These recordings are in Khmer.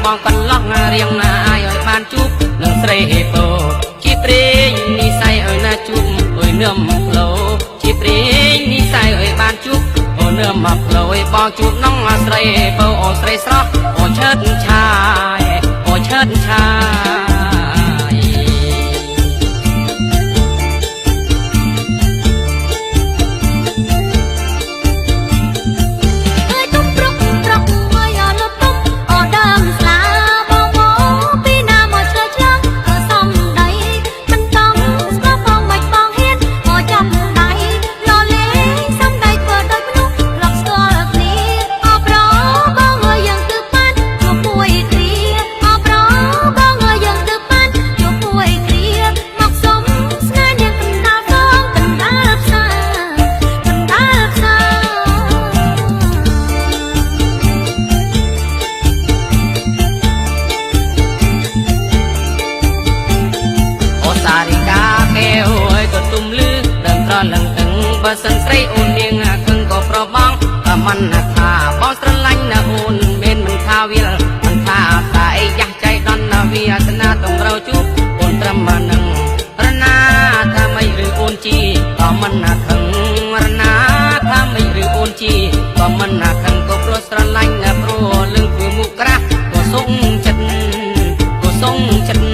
បងកន្លងរៀងណាយឲ្យបានជួបនឹងស្រីពោជាព្រេងនិស័យឲ្យណាជួបអើយនឹមផ្លោជាព្រេងនិស័យឲ្យបានជួបអូនឹមមកផ្លោឲ្យបងជួបនងស្រីពោអូស្រីស្រស់អូឆើតឆាយអូឆើតឆាយបើសិនស្រីអូននាងខឹងក៏ប្របងមិនថាបងស្រឡាញ់ណាអូនមិនថាវាលមិនថាតែយ៉ាស់ใจដន់ណាវាសនាต้องរោជួបអូនត្រឹមនឹងរណាថាមិនឬអូនជីក៏មិនណាខឹងរណាថាមិនឬអូនជីក៏មិនណាខឹងក៏ព្រោះស្រឡាញ់ណាព្រោះលឹងគឺមុខក្រាស់ក៏សុងចិត្តក៏សុងចិត្ត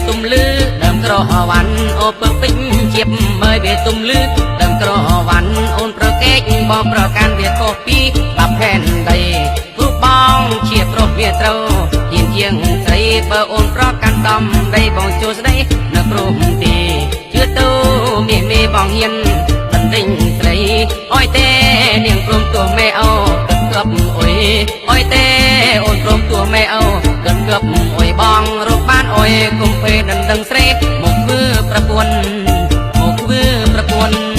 ទុំលឺដើមក្រវ៉ាន់អូពើពេញជាបមើលវាទុំលឺដើមក្រវ៉ាន់អូនប្រកែកបងប្រកាន់វាខុសពីបាប់ផែនដីព្រោះបងជាប្រុសវាត្រូវជាជាងស្រីបើអូនប្រកាន់ដំដីបងចូលស្ដីនៅព្រមទីជឿទៅមេបងហ៊ានបណ្ដេញស្រីអើយទេនាងព្រមទោះមេអូទឹកកប់អុយអើយទេអូនព្រមទោះមេអូទឹកកប់អុយបងរកបានអុយគុំពេលដណ្ដឹងស្រីមកធ្វើប្រពន្ធមកធ្វើប្រពន្ធ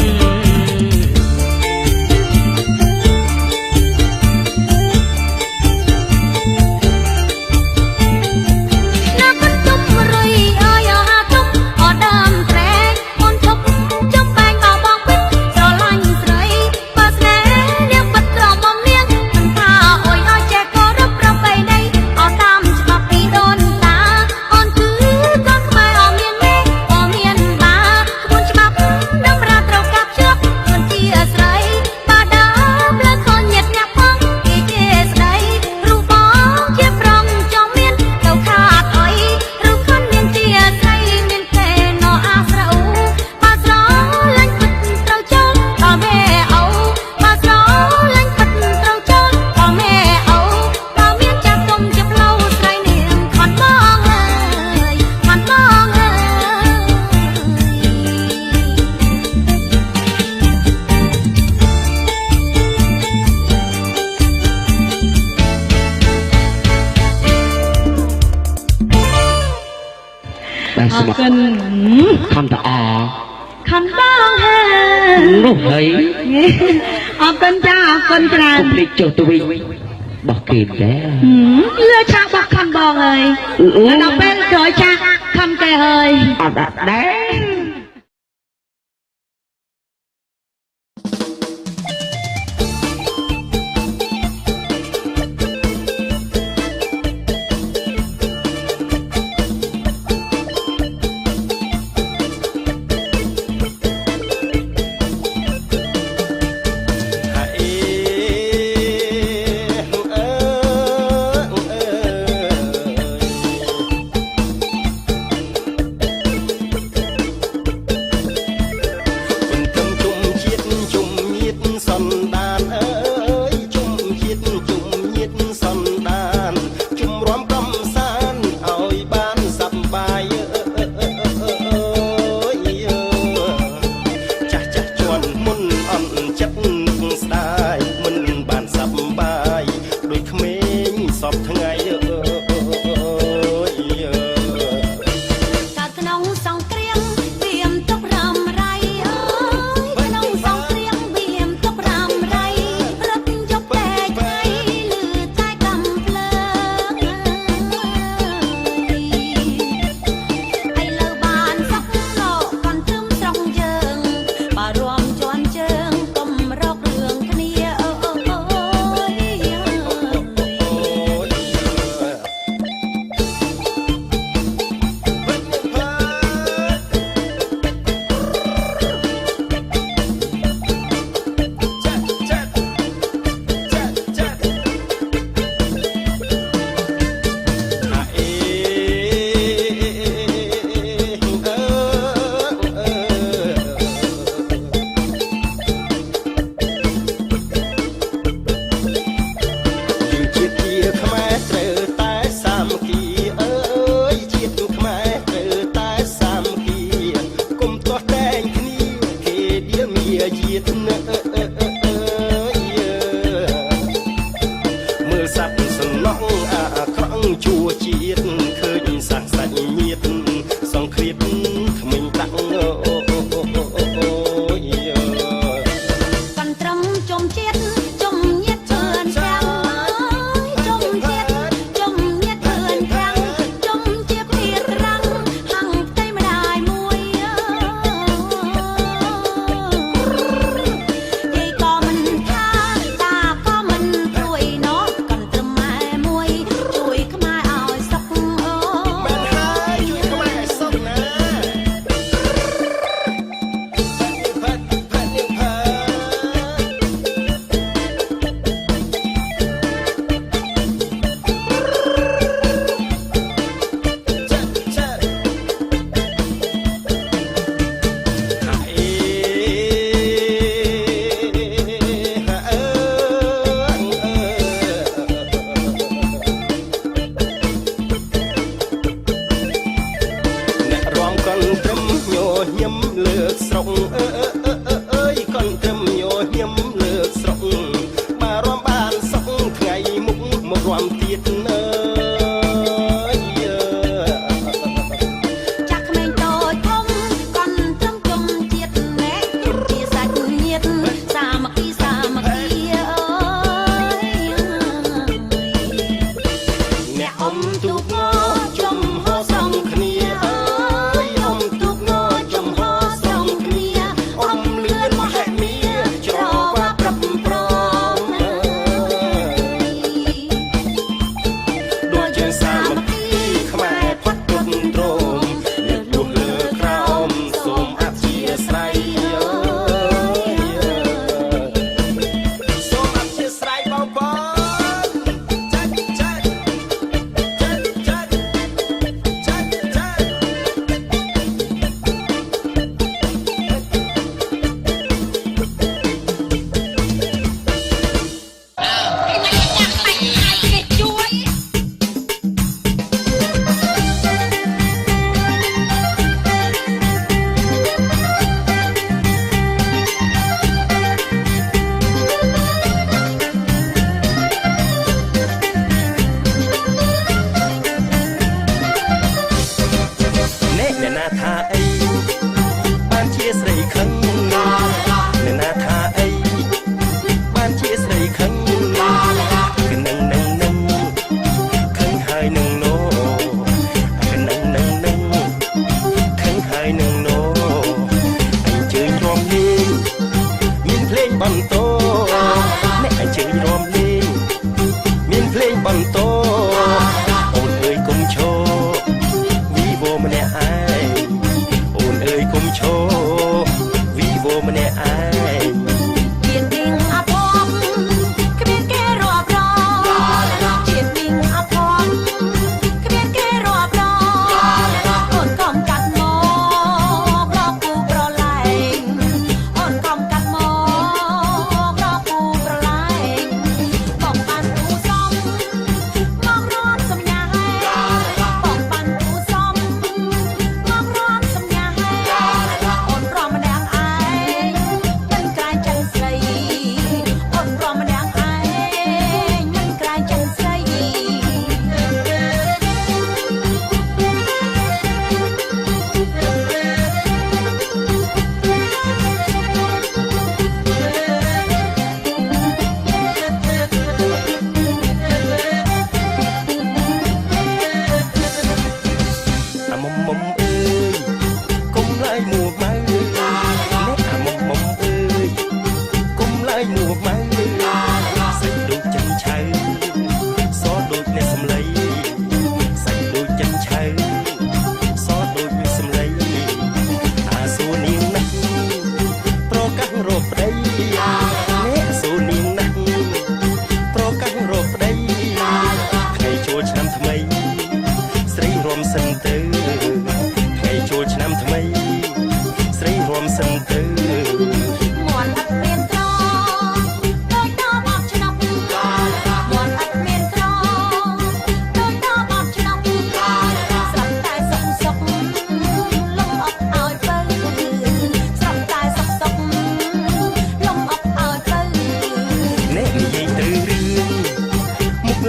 ขอบคุณคำตาคำต้องเฮลูกเฮ้ยขอบคุณจ้าขอบคุณกราบคุปลิกโจตวิบอกเกณฑ์แล้วเลือชาบอกคำบอกเลยแล้วเราเป็นเคยชาคำแกเลยได้ សັບសំណងអាក្រង់ជួជាតិឃើញសាក់សាច់ញាតសងឃ្លាតក្មេងតាក់អូកន្ត្រឹមជុំជាតិជុំញាតជឿនចាំជុំជាតិជុំញាតជឿនចាំជុំជាភីរាំងហាំងផ្ទៃម្ដាយមួយយាយក៏មិនថាតាក៏មិនព្រួយណោះកន្ត្រឹមម៉ែមួយជួយខ្មែរឲ្យសុខ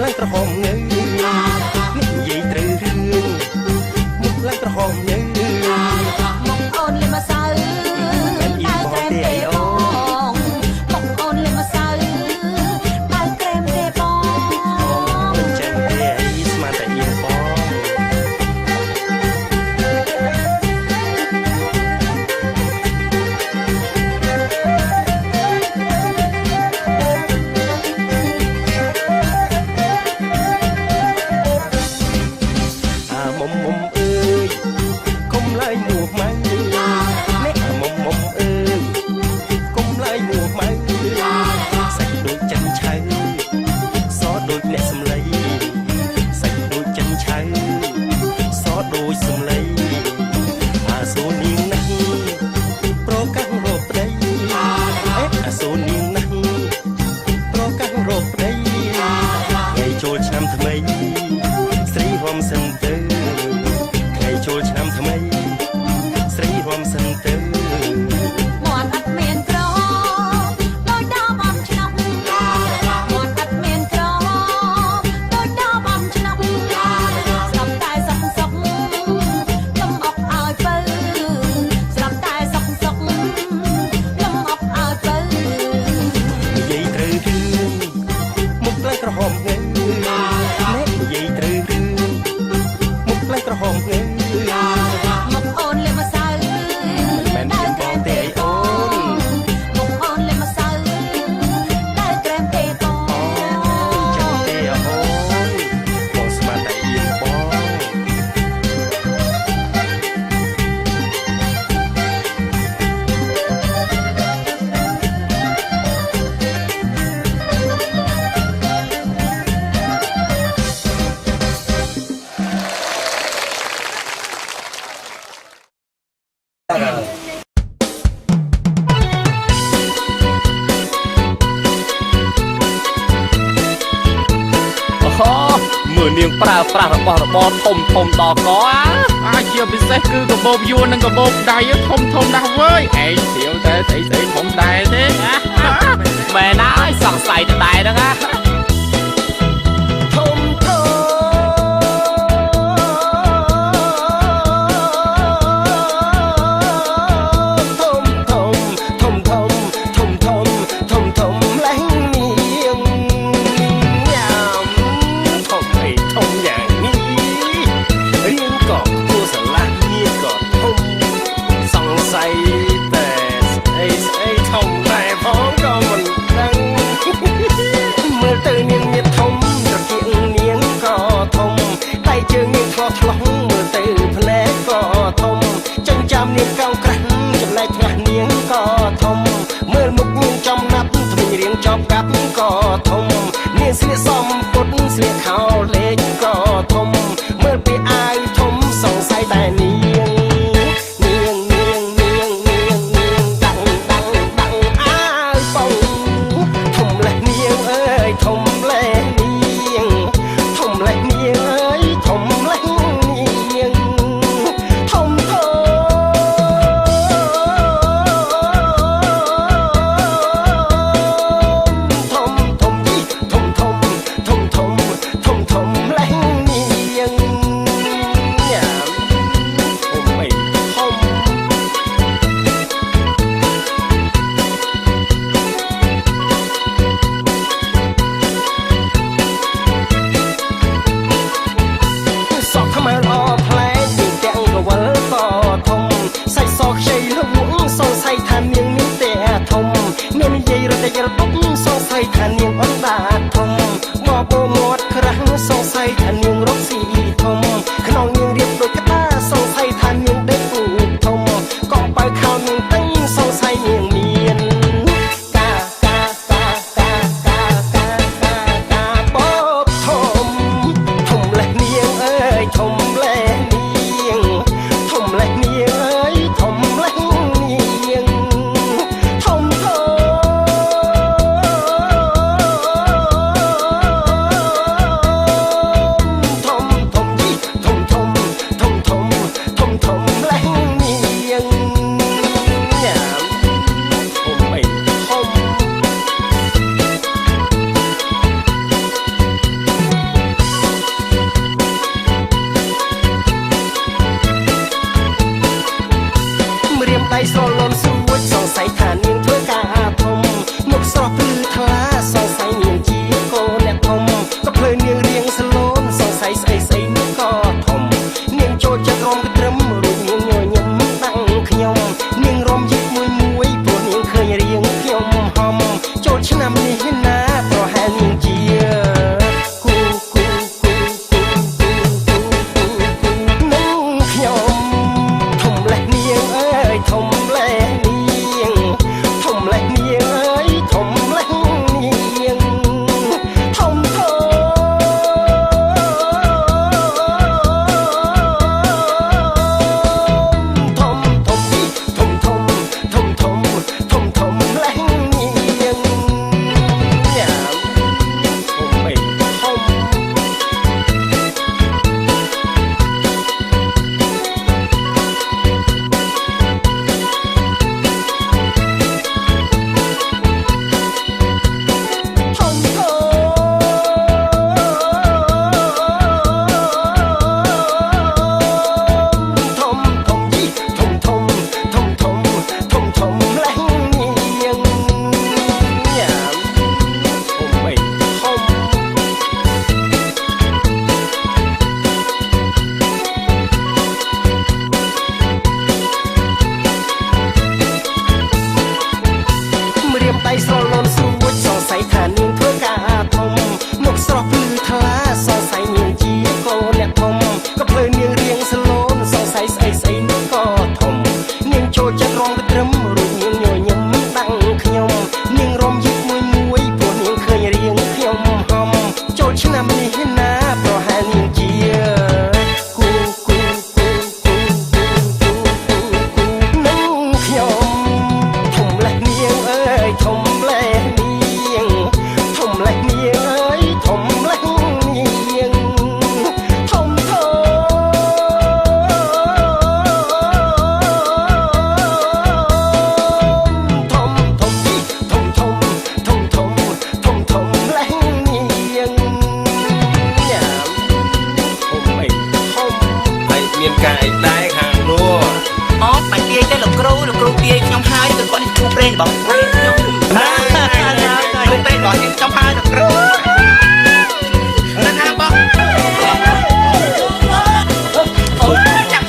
ឡើងក្រហមងើនិយាយត្រូវរឿងមុខឡើងក្រហមងើ មកអូនលេមកសៅដៅក្រែមទេបងមកអូនលេមកសៅដៅក្រែមទេបង មិនចឹងទេអីស្មានតែអៀងបងមុំមុំអើយកុំឡើយមួម៉ៅអ្នកមុំមុំអើយកុំឡើយមួម៉ៅសាច់ដូចចិនឆៅសដូចអ្នកសំឡីសាច់ដូចចិនឆៅសដូចសំឡីអាសូននាងណាស់ប្រកាសរកប្តីអាសូននាងណាស់ប្រកាសរកប្តីថ្ងៃចូលឆ្នាំថ្មីស្រីរំសិនទៅថ្ងៃចូលឆ្នាំថ្មីស្រីរំសិនទៅ មាត់អត់មានក្រដោយដល់បំឆ្នាំមាត់អត់មានក្រដោយដល់បំឆ្នាំស្រាប់តែសុកសុកលំអប់ឲ្យបើស្រាប់តែសុកសុកលំអប់ឲ្យបើ និយាយត្រូវរឿងមុខឡើងក្រហមងើអ្នកនិយាយត្រូវរឿងមុខឡើងក្រហមងើ មកអូនលេមកសៅ មិនចាំបងទេអីអូន មកអូនលេមកសៅដៅក្រែមទេបង ចាំទេអូនបងស្មានតែអៀងបង មើលនាងប្រើប្រាស់របស់របរធំធំដល់កអាជាពិសេសគឺកាបូបយួននិងកាបូបដៃធំធំណាស់វើយឯងស្រាវតែស្អីស្អីធំដែរទេមែនណាស់សង្ស័យតែដែរហ្នឹងណា ធំធំឡើងនាងញ៉ាំធំអីធំយ៉ាងនេះរៀងក៏គួរស្រឡាញ់ញៀនក៏ធំសង្ស័យតែស្អីស្អីធំដែរផងក៏មិនដឹងមើលទៅនាងមានធំត្រកៀកនាងក៏ធំដៃជើងនាងឆ្លោះឆ្លោះមើលទៅភ្នែកក៏ធំចិញ្ចាំនាងកោងក្រាស់ចំណែកថ្ងាស់នាងក៏ធំមើលមុខនាងចំណាប់ថ្មីរៀងចប់កាប់ក៏ធំនាងស្លៀកសំពត់ស្លៀកខោលេខក៏ធំមើលពីអាវធំសង្ស័យតែនាងដាំងអាវបងធំលេះនាងអើយធំលេះនាងធំលេះនាងអើយធំលេះនាងធំធំ ធ ស្រស់ភ្លឺថ្លាសរសៃនាងជាកូនអ្នកធំក៏ភ្លើនាងរៀងស្លូនសរសៃស្អីស្អីនោះក៏ធំនាងចូលចិត្តរំទៅត្រឹមរូបនាងញញឹមដាំងខ្ញុំនាងរំយឹកមួយមួយព្រោះនាងឃើញរៀងខ្ញុំហំចូលឆ្នាំនេះណាប្រហែលនាងជាគូនឹងខ្ញុំធំលេះនាងអើយធំលេះនាងធំលេះនាងអើយធំលេះនាងធំធំលេះនាងញ៉ាំធំអីធំហើយមានការអីដែរខាងនោះអូបាច់ទាយទៅលោកគ្រូទាយខ្ញុំហើយគឺគាត់នេះគ្រូប្រេងរបស់ខ្ញុំគ្រូប្រេងរបស់ខ្ញុំហើយលោកគ្រូណាបងអូចាប់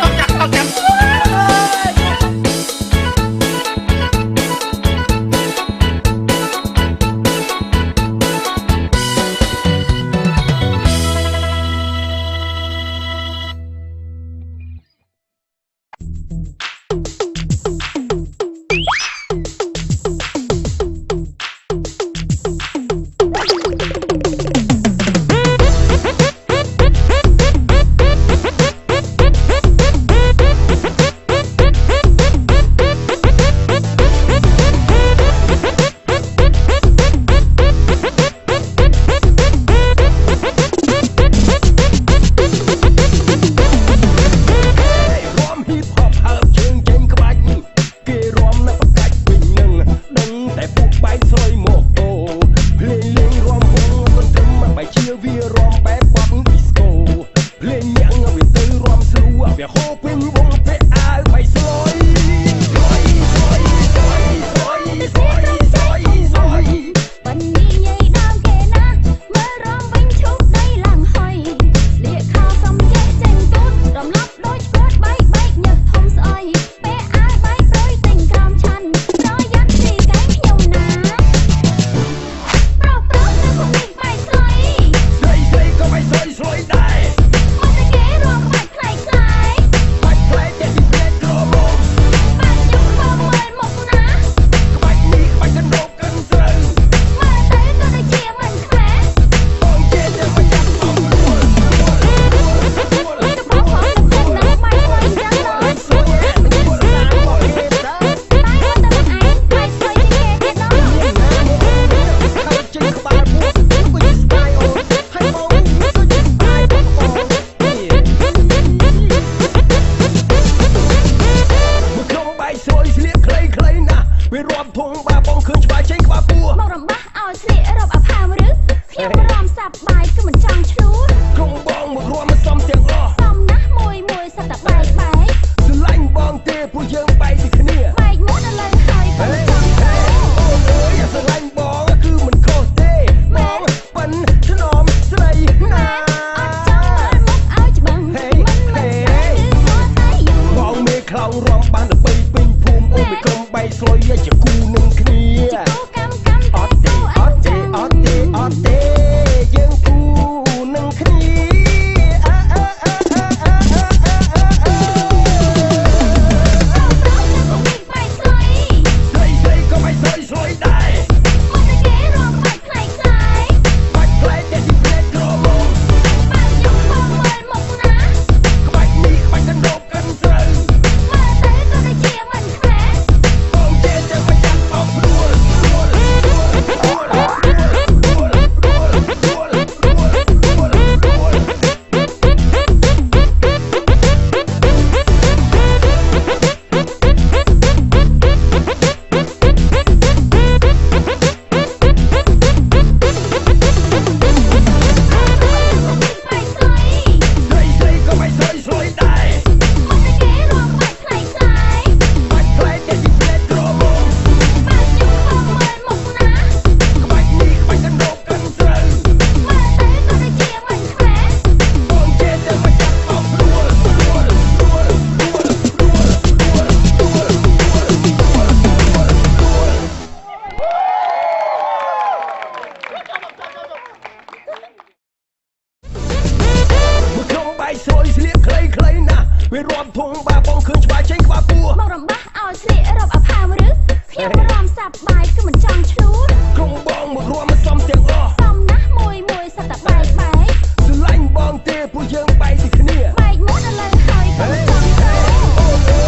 វារំធំបាបងឃើញច្បាស់ចេញក្បាលពួរ មករំបាស់ឲ្យស្លៀករ៉ាប់អាផាមឬខ្ញុំរំសាប់បាយគឺមិនចង់ឆ្លួត ក្រុងបងមករំមិនចំទាំងអស់ សំណាស់មួយសត្វតែបែក ស្រឡាញ់បងទេពួកយើងបែកពីគ្នា បែកមុនឥឡូវហើយក៏មិនចង់ទៅ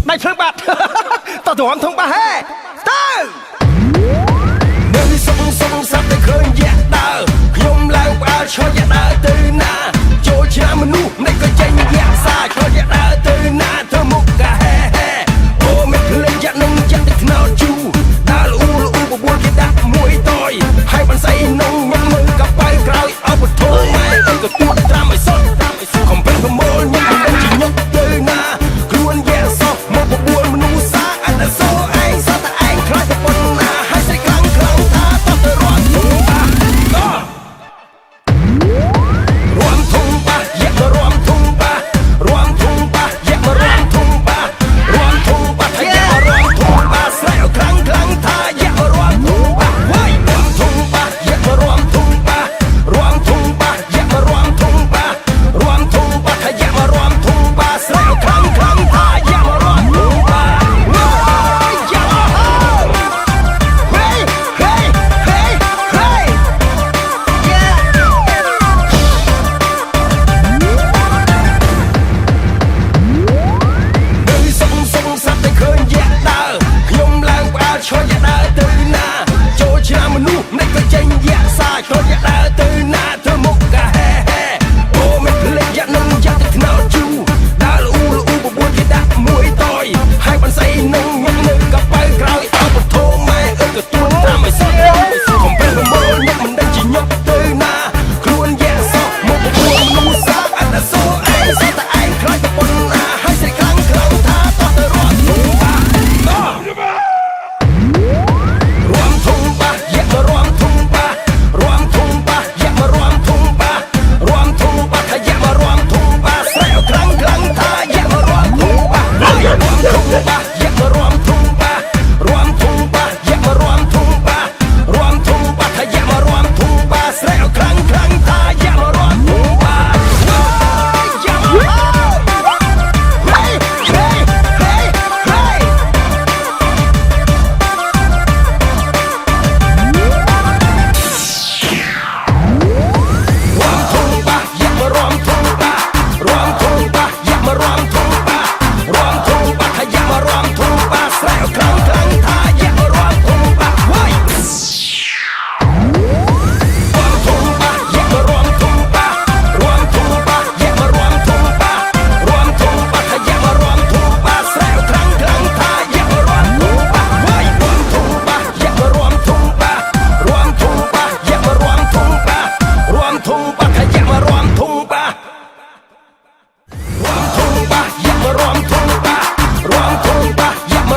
ដៃភ្លើងបាត់ តោះទៅរំធំបាហេទៅនៅសុំសាប់តែឃើញយ៉ាក់ដើរខ្ញុំឡើងផ្អើលឈរយ៉ាក់ដើរទៅណាចូលឆ្នាំមនុស្សនេះក៏ចេញយ៉ាក់សាឈរយ៉ាក់ដើរទៅណាធ្វើមុខកាហេអូមិនភ្លេចយ៉ាក់នឹងយ៉ាក់ទឹកថ្នោតជូដើរលូបបួលគេដាក់មួយតយហើយបានស្អីនងញ៉ាំមើលកប៉ៅក្រោយអបធូម៉ែអើក៏ទួតត្រាំឲ្យសុតខំពេញប្រមូលញ៉ាំមិនជាញឹកទៅណាខ្លួនយ៉ាក់សោះមកបបួលមនុស្សសាអត់តែសូឯងសោះតែឯងខ្លាចតែប៉ុណ្ណាហើយស្រីខ្លាំងថាតោះទៅរត់ធំបារំធំបាយ៉ាក់មករំធំបារំធំបាយ៉ាក់មករំធំបារំធំបាថាយ៉ាក់មករំធំបាស្រីខ្លាំងថាយ៉ាក់មករំធំបាវាយរំធំបាយ៉ាក់មករំធំបារំធំបាយ៉ាក់មករំធំបារំធំបាថាយ៉ាក់មករំធំបាស្រីខ្លាំងថាយ៉ាក់មករំធំបា ឈរយ៉ាក់ដើរទៅណាចូលឆ្នាំមនុស្សនេះក៏ចេញយ៉ាក់សាឈរយ៉ាក់ដើរទៅណាធ្វើមុខកាហេអូមិនភ្លេចយ៉ាក់នឹងយ៉ាក់ទឹកថ្នោតជូដើរលូបបួលគេដាក់មួយតយហើយបានស្អីនឹងញ៉ាំនៅកប៉ៅក្រោយអបធូម៉ែអើក៏ទួតត្រាំឲ្យសុតខំពេញប្រមូលញ៉ាំមិនដឹងជាញឹកទៅណាខ្លួនយ៉ាក់សោះមកបបួលមនុស្សសាអត់តែសូឯងសោះតែឯងខ្លាចតែប៉ុណ្ណាហើយស្រីខ្លាំងថាតោះទៅរត់ធំបារំធំបាយ៉ាក់មករំធំបារំធំបាយ៉ាក់មករំធំបារំធំបាថាយ៉ាក់មករំធំបាស្រីខ្លាំងថាយ៉ាក់មករំធំបារំធំបាយ៉ាក់មករំធំបារំធំបាយ៉ាក់មករំធំបារំធំបាថាយ៉ាក់មករំធំបាស្រីខ្លាំងថាយ៉ាក់មករំធំបាយ៉ាក់ម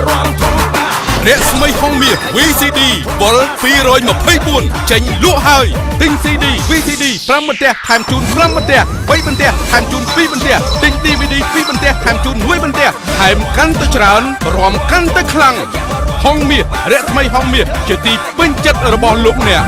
កអ្នកស្មីហុងមាស VCD វល់224ចេញលក់ហើយទិញ CD VCD 5បន្ទះថែមជូន5បន្ទះ3បន្ទះថែមជូន2បន្ទះទិញ DVD 2បន្ទះថែមជូន1បន្ទះថែមកាន់តែច្រើនរំកាន់តែខ្លាំងហុងមាសអ្នកស្មីហុងមាសជាទីពេញចិត្តរបស់លោកអ្នក